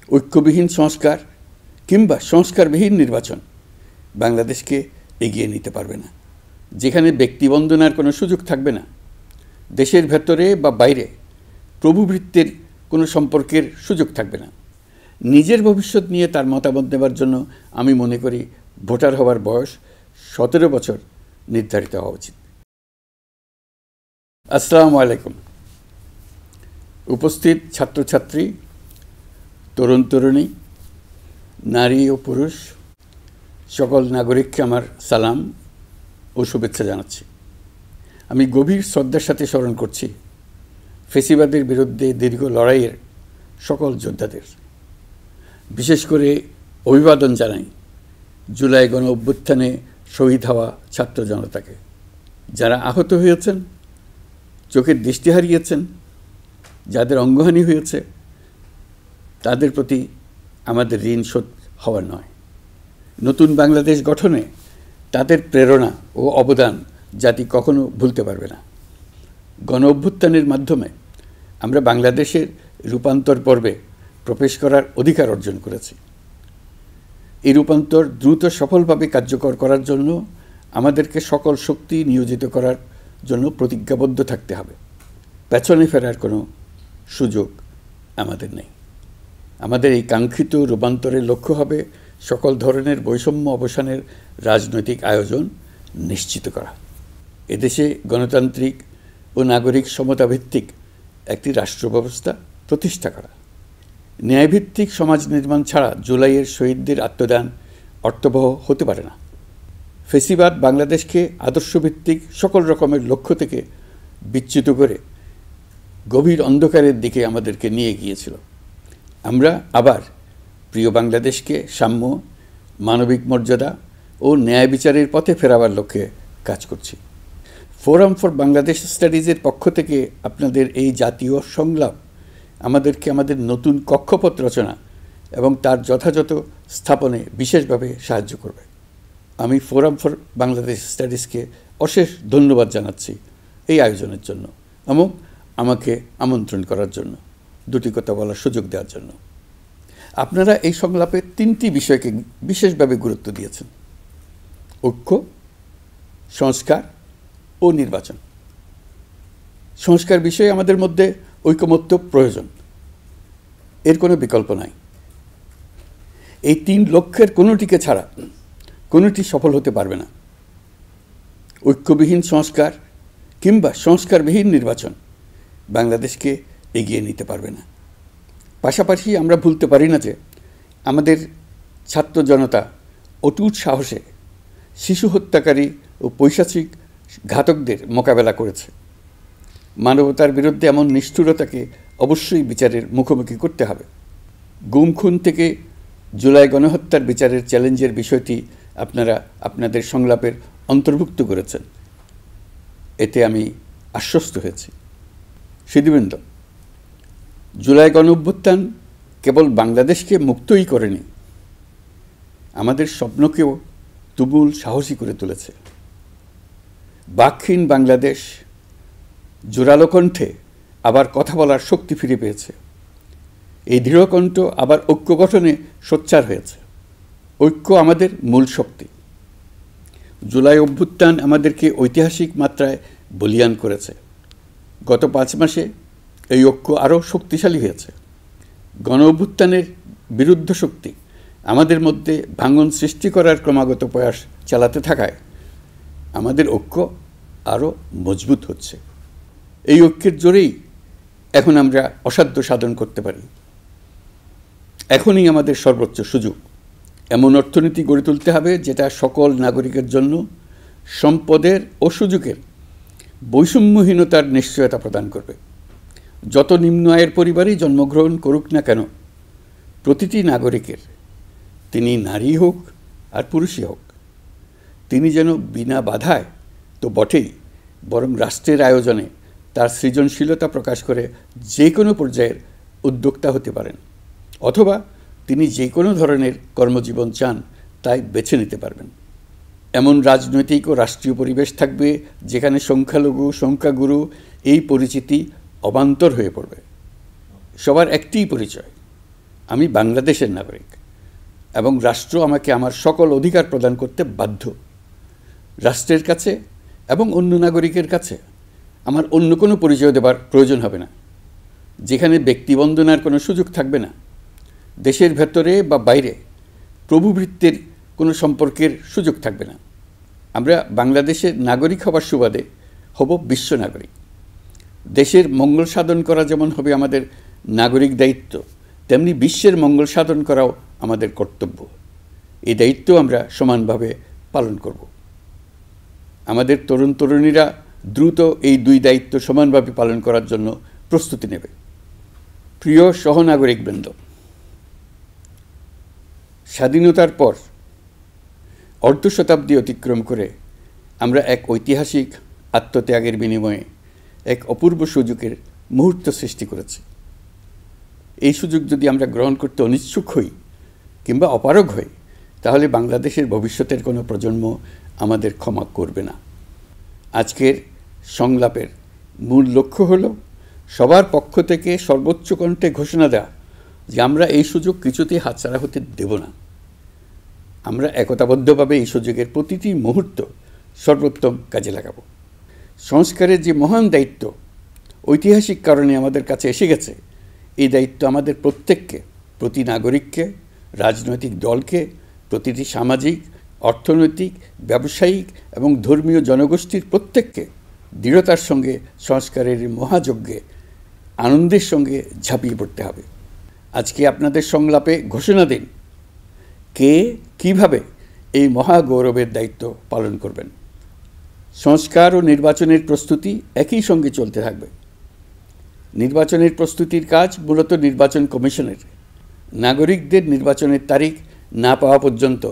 ঐক্যবিহীন সংস্কার কিংবা সংস্কারবিহীন নির্বাচন বাংলাদেশকে এগিয়ে নিতে পারবে না। যেখানে ব্যক্তিবন্দনার কোনো সুযোগ থাকবে না, দেশের ভেতরে বা বাইরে প্রভুভৃত্যের কোনো সম্পর্কের সুযোগ থাকবে না। নিজের ভবিষ্যৎ নিয়ে তার মতামত দেওয়ার জন্য আমি মনে করি ভোটার হওয়ার বয়স 17 বছর নির্ধারিত হওয়া উচিত। আসসালামু আলাইকুম। উপস্থিত ছাত্রছাত্রী, তরুণ তরুণী, নারী ও পুরুষ সকল নাগরিককে আমার সালাম ও শুভেচ্ছা জানাচ্ছি। আমি গভীর শ্রদ্ধার সাথে স্মরণ করছি ফ্যাসিবাদের বিরুদ্ধে দীর্ঘ লড়াইয়ের সকল যোদ্ধাদের। বিশেষ করে অভিবাদন জানাই জুলাই গণ অভ্যুত্থানে শহীদ হওয়া ছাত্র জনতাকে, যারা আহত হয়েছেন, চোখের দৃষ্টি হারিয়েছেন, যাদের অঙ্গহানি হয়েছে, তাদের প্রতি আমাদের ঋণ শোধ হওয়ার নয়। নতুন বাংলাদেশ গঠনে তাদের প্রেরণা ও অবদান জাতি কখনো ভুলতে পারবে না। গণ অভ্যুত্থানের মাধ্যমে আমরা বাংলাদেশের রূপান্তর পর্বে প্রবেশ করার অধিকার অর্জন করেছি। এই রূপান্তর দ্রুত সফলভাবে কার্যকর করার জন্য আমাদেরকে সকল শক্তি নিয়োজিত করার জন্য প্রতিজ্ঞাবদ্ধ থাকতে হবে। পেছনে ফেরার কোনো সুযোগ আমাদের নেই। আমাদের এই কাঙ্ক্ষিত রূপান্তরের লক্ষ্য হবে সকল ধরনের বৈষম্য অবসানের রাজনৈতিক আয়োজন নিশ্চিত করা, এদেশে গণতান্ত্রিক ও নাগরিক সমতাভিত্তিক একটি রাষ্ট্র ব্যবস্থা প্রতিষ্ঠা করা। ন্যায়ভিত্তিক সমাজ নির্মাণ ছাড়া জুলাইয়ের শহীদদের আত্মদান অর্থবহ হতে পারে না। ফ্যাসিবাদ বাংলাদেশকে আদর্শভিত্তিক সকল রকমের লক্ষ্য থেকে বিচ্যুত করে গভীর অন্ধকারের দিকে আমাদেরকে নিয়ে গিয়েছিল। আমরা আবার প্রিয় বাংলাদেশকে সাম্য, মানবিক মর্যাদা ও ন্যায় বিচারের পথে ফেরাবার লক্ষ্যে কাজ করছি। ফোরাম ফর বাংলাদেশ স্টাডিজের পক্ষ থেকে আপনাদের এই জাতীয় সংলাপ আমাদেরকে আমাদের নতুন কক্ষপথ রচনা এবং তার যথাযথ স্থাপনে বিশেষভাবে সাহায্য করবে। আমি ফোরাম ফর বাংলাদেশ স্টাডিজকে অশেষ ধন্যবাদ জানাচ্ছি এই আয়োজনের জন্য এবং আমাকে আমন্ত্রণ করার জন্য, দুটি কথা বলার সুযোগ দেওয়ার জন্য। আপনারা এই সংলাপে 3টি বিষয়কে বিশেষভাবে গুরুত্ব দিয়েছেন: ঐক্য, সংস্কার ও নির্বাচন। সংস্কার বিষয়ে আমাদের মধ্যে ঐকমত্য প্রয়োজন, এর কোনো বিকল্প নাই। এই 3 লক্ষ্যের কোনোটিকে ছাড়া কোনোটি সফল হতে পারবে না। ঐক্যবিহীন সংস্কার কিংবা সংস্কারবিহীন নির্বাচন বাংলাদেশকে এগিয়ে নিতে পারবে না। পাশাপাশি আমরা ভুলতে পারি না যে আমাদের ছাত্র জনতা অটুট সাহসে শিশু হত্যাকারী ও পৈশাচিক ঘাতকদের মোকাবেলা করেছে। মানবতার বিরুদ্ধে এমন নিষ্ঠুরতাকে অবশ্যই বিচারের মুখোমুখি করতে হবে। গুম খুন থেকে জুলাই গণহত্যার বিচারের চ্যালেঞ্জের বিষয়টি আপনারা আপনাদের সংলাপের অন্তর্ভুক্ত করেছেন, এতে আমি আশ্বস্ত হয়েছি। সুধীবৃন্দ, জুলাই গণঅভ্যুত্থান কেবল বাংলাদেশকে মুক্তই করেনি, আমাদের স্বপ্নকেও তুমুল সাহসী করে তুলেছে। বাকহীন বাংলাদেশ জোরালো কণ্ঠে আবার কথা বলার শক্তি ফিরে পেয়েছে। এই দৃঢ়কণ্ঠ আবার ঐক্য গঠনে সোচ্চার হয়েছে। ঐক্য আমাদের মূল শক্তি। জুলাই অভ্যুত্থান আমাদেরকে ঐতিহাসিক মাত্রায় বলীয়ান করেছে। গত 5 মাসে এই ঐক্য আরও শক্তিশালী হয়েছে। গণ অভ্যুত্থানের বিরুদ্ধ শক্তি আমাদের মধ্যে ভাঙন সৃষ্টি করার ক্রমাগত প্রয়াস চালাতে থাকায় আমাদের ঐক্য আরও মজবুত হচ্ছে। এই ঐক্যের জোরেই এখন আমরা অসাধ্য সাধন করতে পারি। এখনই আমাদের সর্বোচ্চ সুযোগ। এমন অর্থনীতি গড়ে তুলতে হবে যেটা সকল নাগরিকের জন্য সম্পদের ও সুযোগের বৈষম্যহীনতার নিশ্চয়তা প্রদান করবে। যত নিম্ন আয়ের পরিবারেই জন্মগ্রহণ করুক না কেন, প্রতিটি নাগরিকের, তিনি নারী হোক আর পুরুষই হোক, তিনি যেন বিনা বাধায় তো বটেই, বরং রাষ্ট্রের আয়োজনে তার সৃজনশীলতা প্রকাশ করে যে কোনো পর্যায়ের উদ্যোক্তা হতে পারেন, অথবা তিনি যে কোনো ধরনের কর্মজীবন চান তাই বেছে নিতে পারবেন। এমন রাজনৈতিক ও রাষ্ট্রীয় পরিবেশ থাকবে যেখানে সংখ্যালঘু সংখ্যাগুরু এই পরিচিতি অবান্তর হয়ে পড়বে। সবার একটিই পরিচয়, আমি বাংলাদেশের নাগরিক এবং রাষ্ট্র আমাকে আমার সকল অধিকার প্রদান করতে বাধ্য। রাষ্ট্রের কাছে এবং অন্য নাগরিকের কাছে আমার অন্য কোনো পরিচয় দেবার প্রয়োজন হবে না, যেখানে ব্যক্তিবন্দনার কোনো সুযোগ থাকবে না। দেশের ভেতরে বা বাইরে প্রভুভৃত্যের কোনো সম্পর্কের সুযোগ থাকবে না। আমরা বাংলাদেশের নাগরিক হবার সুবাদে হব বিশ্ব নাগরিক। দেশের মঙ্গল সাধন করা যেমন হবে আমাদের নাগরিক দায়িত্ব, তেমনি বিশ্বের মঙ্গল সাধন করাও আমাদের কর্তব্য। এই দায়িত্ব আমরা সমানভাবে পালন করব। আমাদের তরুণ তরুণীরা দ্রুত এই দুই দায়িত্ব সমানভাবে পালন করার জন্য প্রস্তুতি নেবে। প্রিয় সহনাগরিকবৃন্দ, স্বাধীনতার পর অর্ধ শতাব্দী অতিক্রম করে আমরা এক ঐতিহাসিক আত্মত্যাগের বিনিময়ে এক অপূর্ব সুযোগের মুহূর্ত সৃষ্টি করেছি। এই সুযোগ যদি আমরা গ্রহণ করতে অনিচ্ছুক হই কিংবা অপারগ হই, তাহলে বাংলাদেশের ভবিষ্যতের কোনো প্রজন্ম আমাদের ক্ষমা করবে না। আজকের সংলাপের মূল লক্ষ্য হল সবার পক্ষ থেকে সর্বোচ্চ কণ্ঠে ঘোষণা দেওয়া যে আমরা এই সুযোগ কিছুতেই হাতছাড়া হতে দেব না। আমরা একতাবদ্ধভাবে এই সুযোগের প্রতিটি মুহূর্ত সর্বোত্তম কাজে লাগাব। সংস্কারের যে মহান দায়িত্ব ঐতিহাসিক কারণে আমাদের কাছে এসে গেছে, এই দায়িত্ব আমাদের প্রত্যেককে, প্রতি নাগরিককে, রাজনৈতিক দলকে, প্রতিটি সামাজিক, অর্থনৈতিক, ব্যবসায়িক এবং ধর্মীয় জনগোষ্ঠীর প্রত্যেককে দৃঢ়তার সঙ্গে সংস্কারের মহাযজ্ঞে আনন্দের সঙ্গে ঝাঁপিয়ে পড়তে হবে। আজকে আপনাদের সংলাপে ঘোষণা দিন কে কিভাবে এই মহাগৌরবের দায়িত্ব পালন করবেন। সংস্কার ও নির্বাচনের প্রস্তুতি একই সঙ্গে চলতে থাকবে। নির্বাচনের প্রস্তুতির কাজ মূলত নির্বাচন কমিশনের। নাগরিকদের নির্বাচনের তারিখ না পাওয়া পর্যন্ত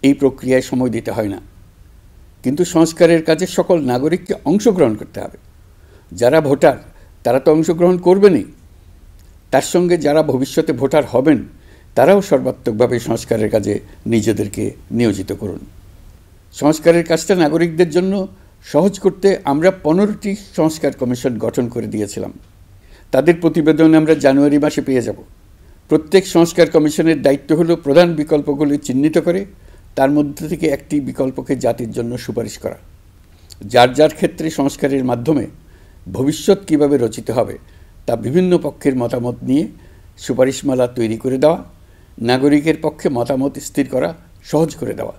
এই প্রক্রিয়ায় সময় দিতে হয় না। কিন্তু সংস্কারের কাজে সকল নাগরিককে অংশগ্রহণ করতে হবে। যারা ভোটার তারা তো অংশগ্রহণ করবেনই, তার সঙ্গে যারা ভবিষ্যতে ভোটার হবেন তারাও সর্বাত্মকভাবে সংস্কারের কাজে নিজেদেরকে নিয়োজিত করুন। সংস্কারের কাজটা নাগরিকদের জন্য সহজ করতে আমরা 15টি সংস্কার কমিশন গঠন করে দিয়েছিলাম। তাদের প্রতিবেদন আমরা জানুয়ারি মাসে পেয়ে যাব। প্রত্যেক সংস্কার কমিশনের দায়িত্ব হলো প্রধান বিকল্পগুলি চিহ্নিত করে তার মধ্যে থেকে একটি বিকল্পকে জাতির জন্য সুপারিশ করা। যার যার ক্ষেত্রে সংস্কারের মাধ্যমে ভবিষ্যৎ কীভাবে রচিত হবে তা বিভিন্ন পক্ষের মতামত নিয়ে সুপারিশমালা তৈরি করে দেওয়া, নাগরিকের পক্ষে মতামত স্থির করা সহজ করে দেওয়া।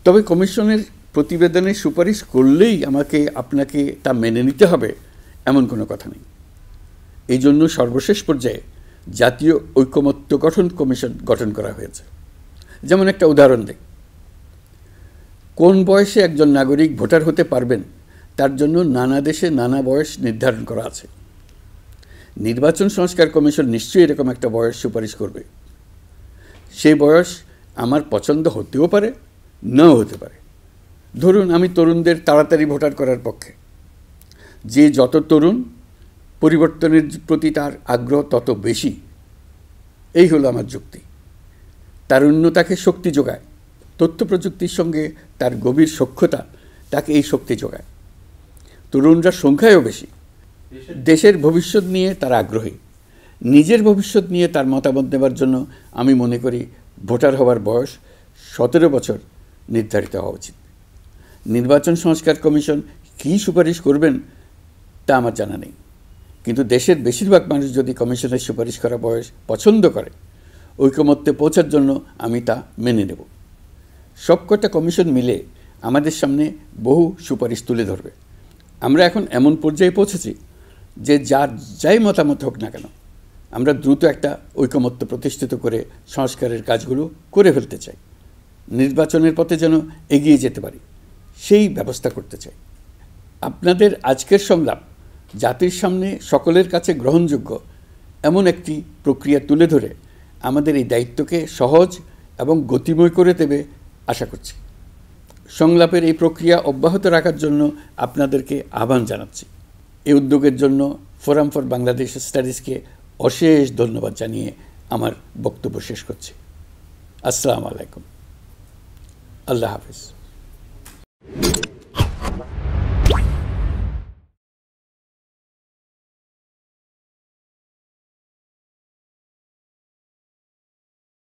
তবে কমিশনের প্রতিবেদনে সুপারিশ করলেই আপনাকে তা মেনে নিতে হবে এমন কোনো কথা নেই। এই জন্য সর্বশেষ পর্যায়ে জাতীয় ঐকমত্য গঠন কমিশন গঠন করা হয়েছে। যেমন একটা উদাহরণ দিই, কোন বয়সে একজন নাগরিক ভোটার হতে পারবেন তার জন্য নানা দেশে নানা বয়স নির্ধারণ করা আছে। নির্বাচন সংস্কার কমিশন নিশ্চয়ই এরকম একটা বয়স সুপারিশ করবে। সেই বয়স আমার পছন্দ হতেও পারে, নাও হতে পারে। ধরুন আমি তরুণদের তাড়াতাড়ি ভোটার করার পক্ষে। যে যত তরুণ, পরিবর্তনের প্রতি তার আগ্রহ তত বেশি। এই হলো আমার যুক্তি। তারুণ্য তাকে শক্তি যোগায়। তথ্য প্রযুক্তির সঙ্গে তার গভীর সখ্যতা তাকে এই শক্তি যোগায়। তরুণরা সংখ্যায়ও বেশি। দেশের ভবিষ্যৎ নিয়ে তার আগ্রহী। নিজের ভবিষ্যৎ নিয়ে তার মতামত দেওয়ার জন্য আমি মনে করি ভোটার হওয়ার বয়স 17 বছর নির্ধারিত হওয়া উচিত। নির্বাচন সংস্কার কমিশন কী সুপারিশ করবেন তা আমার জানা নেই, কিন্তু দেশের বেশিরভাগ মানুষ যদি কমিশনের সুপারিশ করা বয়স পছন্দ করে, ঐকমত্যে পৌঁছার জন্য আমি তা মেনে নেব। সবকটা কমিশন মিলে আমাদের সামনে বহু সুপারিশ তুলে ধরবে। আমরা এখন এমন পর্যায়ে পৌঁছেছি যে যাই মতামত হোক না কেন, আমরা দ্রুত একটা ঐকমত্য প্রতিষ্ঠিত করে সংস্কারের কাজগুলো করে ফেলতে চাই। নির্বাচনের পথে যেন এগিয়ে যেতে পারি, সেই ব্যবস্থা করতে চাই। আপনাদের আজকের সংলাপ জাতির সামনে সকলের কাছে গ্রহণযোগ্য এমন একটি প্রক্রিয়া তুলে ধরে আমাদের এই দায়িত্বকে সহজ এবং গতিময় করে দেবে আশা করছি। সংলাপের এই প্রক্রিয়া অব্যাহত রাখার জন্য আপনাদেরকে আহ্বান জানাচ্ছি। এই উদ্যোগের জন্য ফোরাম ফর বাংলাদেশ স্টাডিজকে অশেষ ধন্যবাদ জানিয়ে আমার বক্তব্য শেষ করছি। আসসালামু আলাইকুম। আল্লাহ হাফিজ।